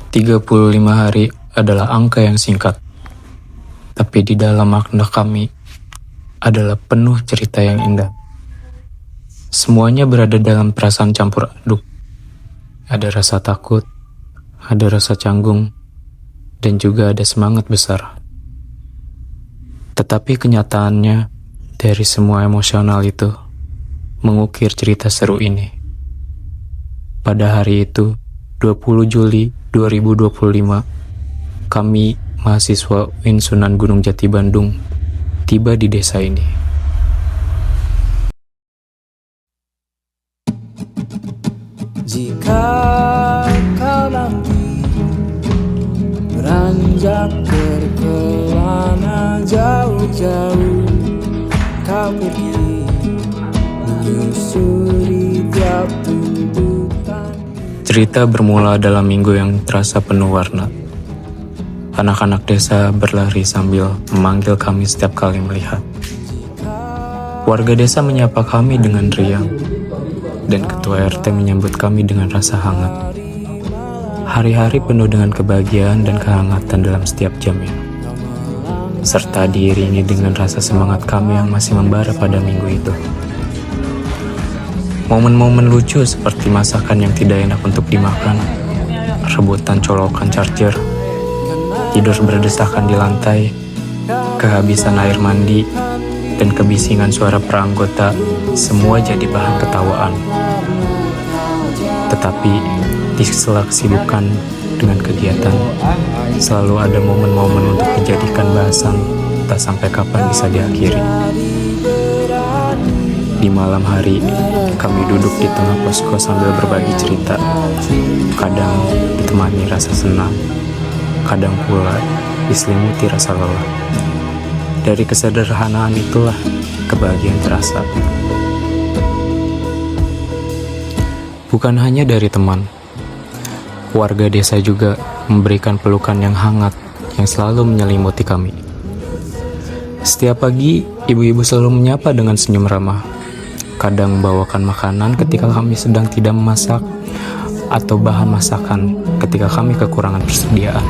35 hari adalah angka yang singkat, tapi di dalam makna kami adalah penuh cerita yang indah. Semuanya berada dalam perasaan campur aduk. Ada rasa takut, ada rasa canggung, dan juga ada semangat besar. Tetapi kenyataannya, dari semua emosional itu, mengukir cerita seru ini. Pada hari itu, 20 Juli 2025, kami, mahasiswa UIN Sunan Gunung Jati Bandung, tiba di desa ini. Jika kau nanti beranjak berkelana jauh-jauh, kau pergi menyusuri tiap tuntutan. Cerita bermula dalam minggu yang terasa penuh warna. Anak-anak desa berlari sambil memanggil kami setiap kali melihat. Warga desa menyapa kami dengan riang, dan ketua RT menyambut kami dengan rasa hangat. Hari-hari penuh dengan kebahagiaan dan kehangatan dalam setiap jamnya, serta diiringi dengan rasa semangat kami yang masih membara pada minggu itu. Momen-momen lucu seperti masakan yang tidak enak untuk dimakan, rebutan colokan charger, tidur berdesakan di lantai, kehabisan air mandi, dan kebisingan suara peranggota, semua jadi bahan ketawaan. Tetapi di sela kesibukan dengan kegiatan, selalu ada momen-momen untuk dijadikan bahasan, tak sampai kapan bisa diakhiri. Di malam hari, kami duduk di tengah posko sambil berbagi cerita. Kadang ditemani rasa senang, kadang pula diselimuti rasa lelah. Dari kesederhanaan itulah kebahagiaan terasa. Bukan hanya dari teman, warga desa juga memberikan pelukan yang hangat yang selalu menyelimuti kami. Setiap pagi, ibu-ibu selalu menyapa dengan senyum ramah. Kadang membawakan makanan ketika kami sedang tidak memasak, atau bahan masakan ketika kami kekurangan persediaan.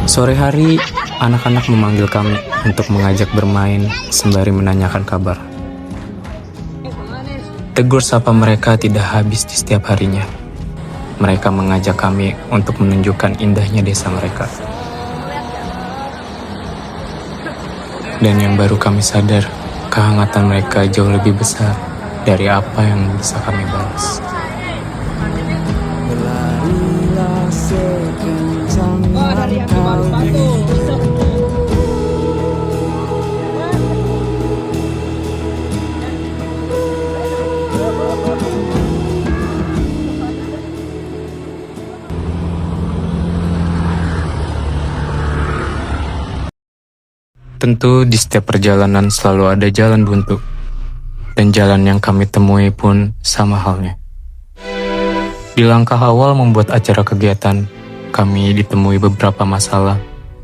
Sore hari, anak-anak memanggil kami untuk mengajak bermain sembari menanyakan kabar. Tegur sapa mereka tidak habis di setiap harinya. Mereka mengajak kami untuk menunjukkan indahnya desa mereka. Dan yang baru kami sadar, kehangatan mereka jauh lebih besar dari apa yang bisa kami balas. Berlarilah sekencang kau. Tentu di setiap perjalanan selalu ada jalan buntu, dan jalan yang kami temui pun sama halnya. Di langkah awal membuat acara kegiatan, kami ditemui beberapa masalah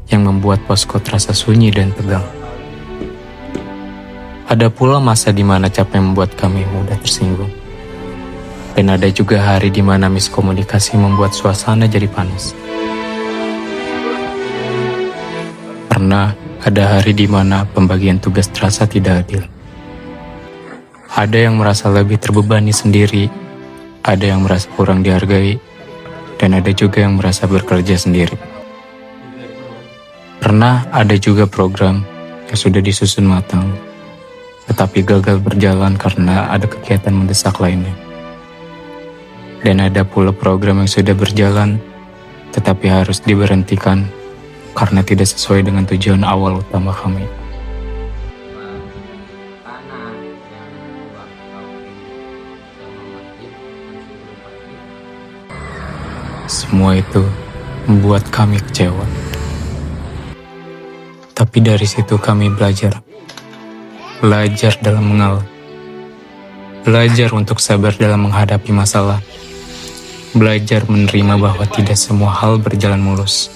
yang membuat posko terasa sunyi dan tegang. Ada pula masa di mana capek membuat kami mudah tersinggung. Dan ada juga hari di mana miskomunikasi membuat suasana jadi panas. Pernah ada hari di mana pembagian tugas terasa tidak adil. Ada yang merasa lebih terbebani sendiri, ada yang merasa kurang dihargai, dan ada juga yang merasa bekerja sendiri. Pernah ada juga program yang sudah disusun matang, tetapi gagal berjalan karena ada kegiatan mendesak lainnya. Dan ada pula program yang sudah berjalan, tetapi harus diberhentikan karena tidak sesuai dengan tujuan awal utama kami. Semua itu membuat kami kecewa. Tapi dari situ kami belajar dalam mengalah, belajar untuk sabar dalam menghadapi masalah, belajar menerima bahwa tidak semua hal berjalan mulus.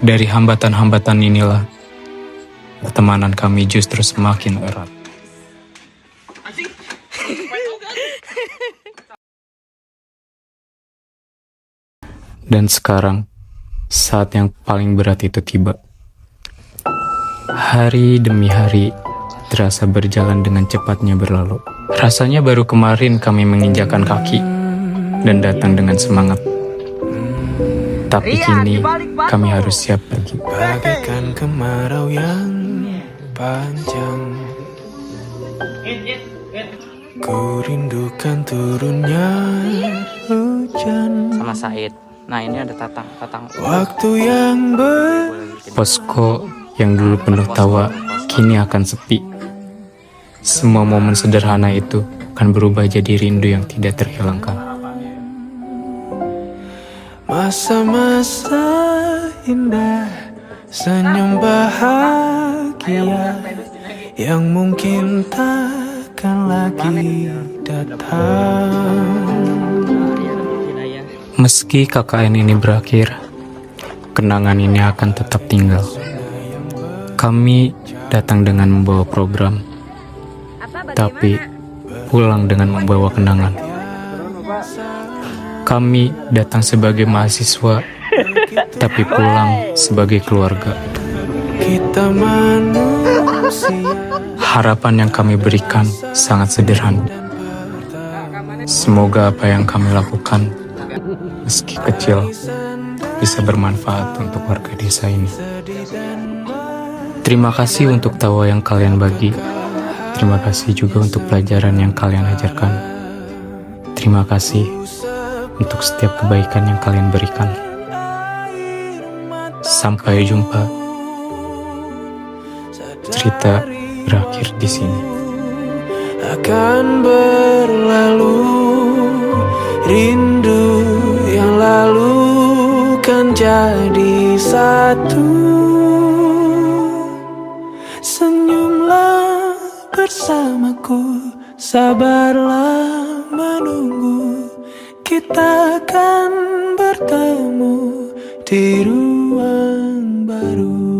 Dari hambatan-hambatan inilah, pertemanan kami justru semakin erat. Dan sekarang, saat yang paling berat itu tiba. Hari demi hari terasa berjalan dengan cepatnya berlalu. Rasanya baru kemarin kami menginjakan kaki dan datang dengan semangat. Tapi kini kami harus siap pergi. Bagaikan kemarau yang panjang, ku rindukan turunnya hujan. Sama Said. Nah ini ada Tatang. Waktu yang Posko yang dulu penuh tawa kini akan sepi. Semua momen sederhana itu akan berubah jadi rindu yang tidak terhilangkan. masa-masa indah, senyum bahagia yang mungkin takkan lagi datang. Meski KKN ini berakhir, kenangan ini akan tetap tinggal. Kami datang dengan membawa program, tapi pulang dengan membawa kenangan. Kami datang sebagai mahasiswa, tapi pulang sebagai keluarga. Kita manusia. Harapan yang kami berikan sangat sederhana. Semoga apa yang kami lakukan, meski kecil, bisa bermanfaat untuk warga desa ini. Terima kasih untuk tawa yang kalian bagi. Terima kasih juga untuk pelajaran yang kalian ajarkan. Terima kasih untuk setiap kebaikan yang kalian berikan. Sampai jumpa. Cerita berakhir di sini. Akan berlalu, rindu yang lalu kan jadi satu. Senyumlah bersamaku, sabarlah menunggu. Kita akan bertemu di ruang baru.